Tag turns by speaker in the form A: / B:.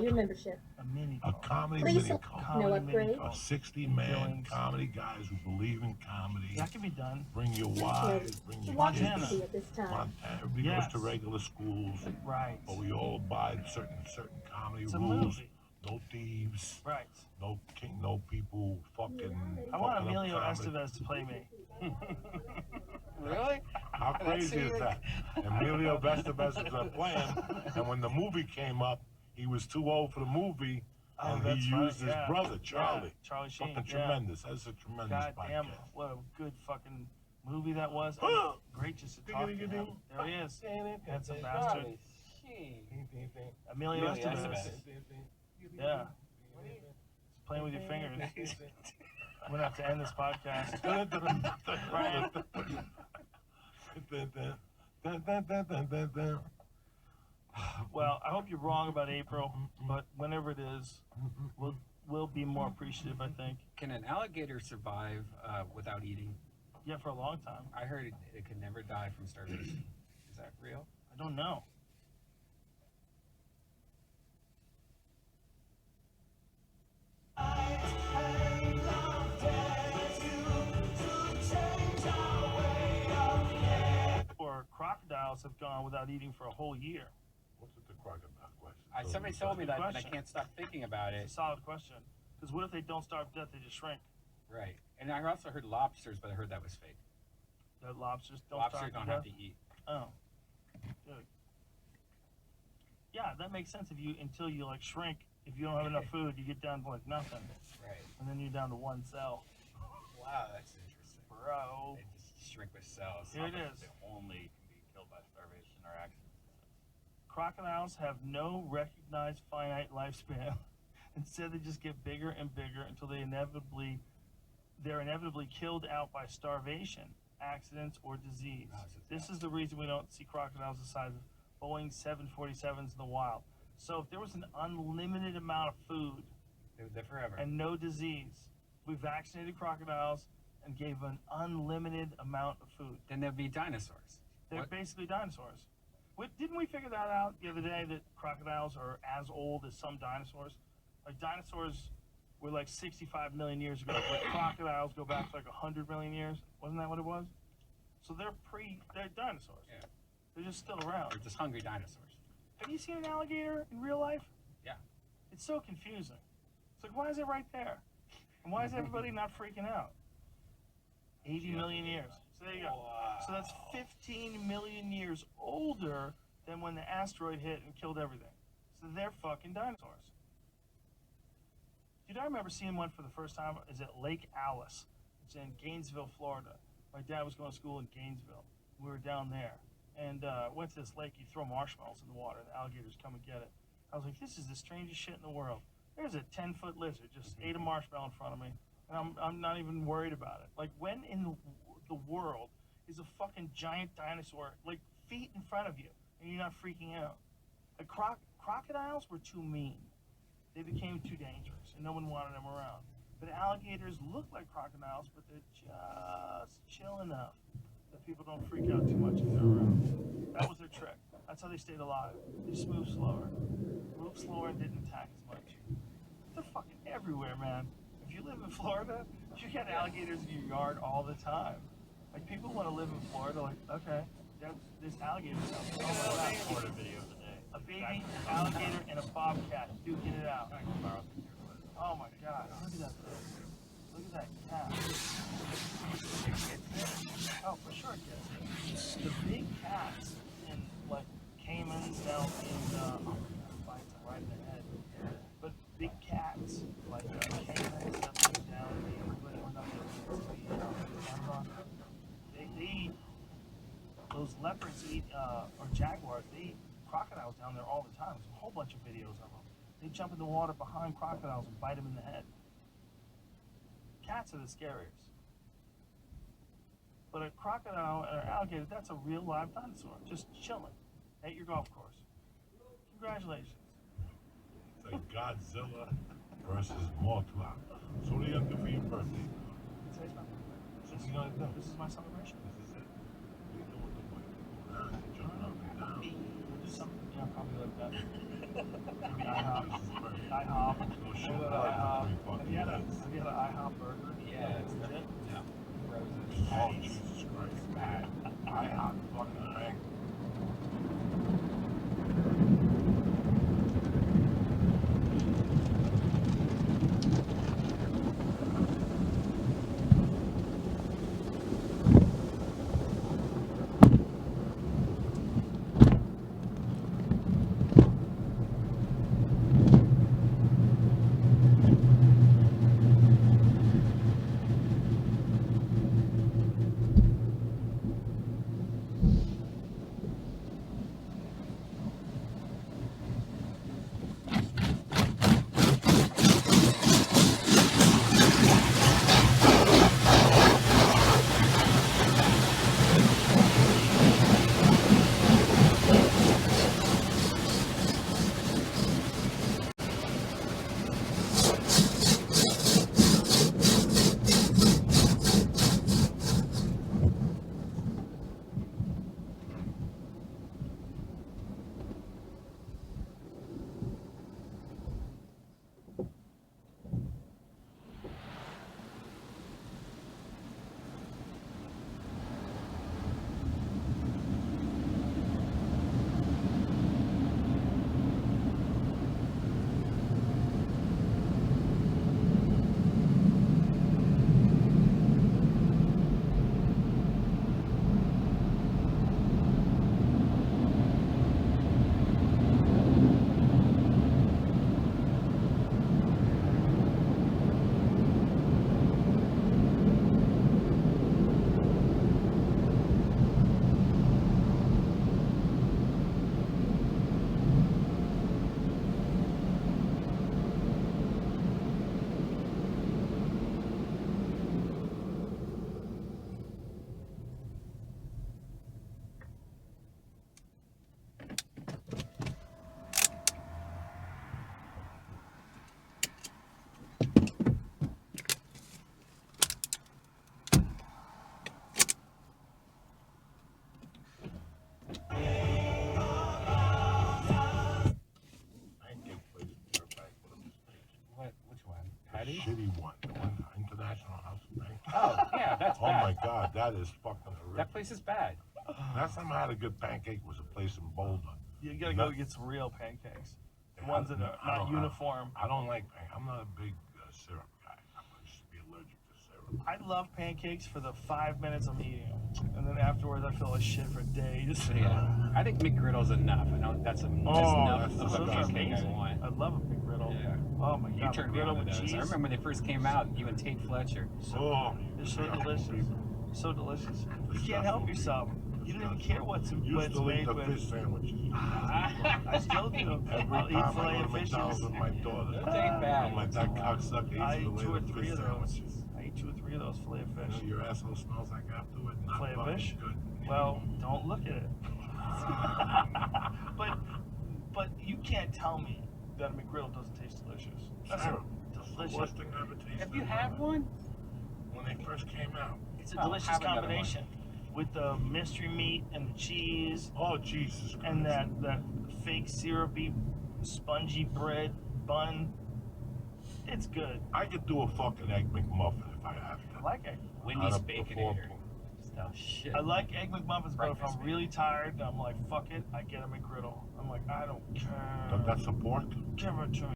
A: your membership.
B: A mini
C: A
B: cult.
C: comedy
A: Please
C: mini
A: select
C: cult.
A: no upgrade.
C: A 60-man comedy guys who believe in comedy.
B: That can be done.
C: Bring your wives, bring your
B: Montana.
C: kids.
A: At this time.
C: Everybody goes to regular schools.
B: Right.
C: But we all abide certain comedy
B: It's a
C: rules.
B: movie.
C: No thieves.
B: Right.
C: No people fucking.
B: I want Emilio Estevez to play me.
D: Really?
C: How crazy is that? Emilio Estevez was playing, and when the movie came up, he was too old for the movie, and he used his brother, Charlie.
B: Charlie Sheen.
C: Fucking tremendous. That's a tremendous
B: God damn,
C: podcast.
B: what a good fucking movie that was. Great just to talk to him. There he is. That's a bastard. Emilio Estevez. Yeah. Just playing with your fingers. I'm going to have to end this podcast. Well, I hope you're wrong about April, but whenever it is, we'll be more appreciative, I think.
D: Can an alligator survive without eating?
B: Yeah, for a long time.
D: I heard it could never die from starvation. Is that real?
B: I don't know. Or crocodiles have gone without eating for a whole year.
C: What's with the crocodile question?
D: Somebody told me that, and I can't stop thinking about it.
B: It's a solid question. Because what if they don't starve to death, they just shrink?
D: Right. And I also heard lobsters, but I heard that was fake.
B: That lobsters don't
D: Lobsters
B: starve
D: don't
B: to
D: have
B: death?
D: to eat.
B: Oh. Good. Yeah, that makes sense. Until you like shrink, if you don't have enough food, you get down to like nothing.
D: Right.
B: And then you're down to one cell.
D: Wow, that's interesting.
B: Bro.
D: They just shrink with cells.
B: Here it is.
E: They only can be killed by starvation or accidents.
B: Crocodiles have no recognized finite lifespan. Instead, they just get bigger and bigger until they're inevitably killed out by starvation, accidents, or disease. This is the reason we don't see crocodiles the size of Boeing 747s in the wild. So if there was an unlimited amount of food
D: They would live forever.
B: and no disease, we vaccinated crocodiles and gave an unlimited amount of food.
D: Then there'd be dinosaurs.
B: They're basically dinosaurs. Didn't we figure that out the other day, that crocodiles are as old as some dinosaurs? Like dinosaurs were like 65 million years ago, but crocodiles go back to like 100 million years. Wasn't that what it was? So they're dinosaurs.
D: Yeah.
B: They're just still around.
D: They're just hungry dinosaurs.
B: Have you seen an alligator in real life?
D: Yeah.
B: It's so confusing. It's like, why is it right there? And why is everybody not freaking out? 80 million years. So there you go.
D: Wow.
B: So that's 15 million years older than when the asteroid hit and killed everything. So they're fucking dinosaurs. Dude, I remember seeing one for the first time. Is at Lake Alice. It's in Gainesville, Florida. My dad was going to school in Gainesville. We were down there. And went to this lake. You throw marshmallows in the water. The alligators come and get it. I was like, this is the strangest shit in the world. There's a 10-foot lizard just ate a marshmallow in front of me. And I'm not even worried about it. Like, when in the world is a fucking giant dinosaur, like, feet in front of you, and you're not freaking out? Like, crocodiles were too mean. They became too dangerous, and no one wanted them around. But alligators look like crocodiles, but they're just chill enough that people don't freak out too much if they're around. That was their trick. That's how they stayed alive. They just moved slower. Moved slower and didn't attack as much. They're fucking everywhere, man. If you live in Florida, you get alligators in your yard all the time. Like, people want to live in Florida, like, okay, there's alligators out there. Oh my God.
E: Florida video of the day.
B: A baby alligator and a bobcat. Dude, get it out. Oh my God, look at that thing. Look at that cat. Oh, for sure it gets it. The big cats in, like, Caymans down in, bites them right in the head. But big cats, like Caymans down in they eat, those leopards eat, or jaguars, they eat crocodiles down there all the time. There's a whole bunch of videos of them. They jump in the water behind crocodiles and bite them in the head. Cats are the scariest. But a crocodile or alligator, that's a real live dinosaur, just chilling at your golf course. Congratulations.
C: It's like Godzilla versus Mothra. So what are you going to do for your birthday?
B: Today's my
C: So what are you going to do?
B: This is my celebration.
C: This is it. What are you doing with the white people? Jumping up and down.
B: We'll do something, probably like that. Maybe IHOP.
D: Eddie's?
C: shitty one. The one, International House of Pancakes.
D: Oh, yeah, that's
C: Oh
D: bad.
C: my God, that is fucking
D: That
C: horrific.
D: place is bad.
C: Last time I had a good pancake was a place in Boulder.
B: You gotta go get some real pancakes. The ones that are
C: I
B: not
C: don't-
B: uniform.
C: I don't like pancakes. I'm not a big syrup guy. I used to be allergic to syrup.
B: I love pancakes for the 5 minutes I'm eating them, and then afterwards I feel like shit for days.
D: Yeah. I think McGriddle's enough. I know that's enough
C: that's
D: of a
B: those are
D: pancake I
B: amazing.
D: want.
B: I love a McGriddle.
D: Yeah.
B: Oh my
D: You
B: god,
D: turned me
B: McGriddle
D: on to
B: with
D: those.
B: cheese.
D: I remember when they first came out, you and Tate Fletcher.
C: Oh,
B: They're so delicious. So delicious. You
C: Disgusting.
B: can't help yourself. You don't even care what's
C: used to eat
B: made
C: the
B: with.
C: fish sandwiches.
B: I still do.
C: Every
B: I'll eat
C: time I
B: filet
C: go to
B: of
C: McDonald's
B: fishes.
C: with my daughter.
D: Those ain't bad.
C: I'm like, that cocksucker
B: I
C: eats
B: eat 2 or
C: filet
B: 3
C: fish
B: of those.
C: sandwiches.
B: I eat 2 or 3 of those filet of
C: You
B: fish.
C: know, your asshole smells like afterward. Not
B: Filet of
C: fucking
B: fish?
C: good.
B: Well, don't look at it. but you can't tell me that a McGriddle doesn't taste delicious. That's
C: Sure. It's the
B: delicious.
C: worst thing I ever tasted.
D: Have you
C: in my
D: had
C: life.
D: one?
C: When they first came out.
B: It's a
D: Oh,
B: delicious
D: have another one.
B: combination with the mystery meat and the cheese
C: Oh, Jesus Christ.
B: and that fake syrupy, spongy bread bun. It's good.
C: I could do a fucking Egg McMuffin if I have
B: I
C: to.
B: like it.
D: Wendy's
C: Out of the four
D: Baconator.
C: points.
D: Oh, shit.
B: I like Egg McMuffins, but if
D: Breakfast
B: I'm really tired and I'm like, fuck it, I get a McGriddle. I'm like, I don't care.
C: But that's a pork.
B: Give it to me.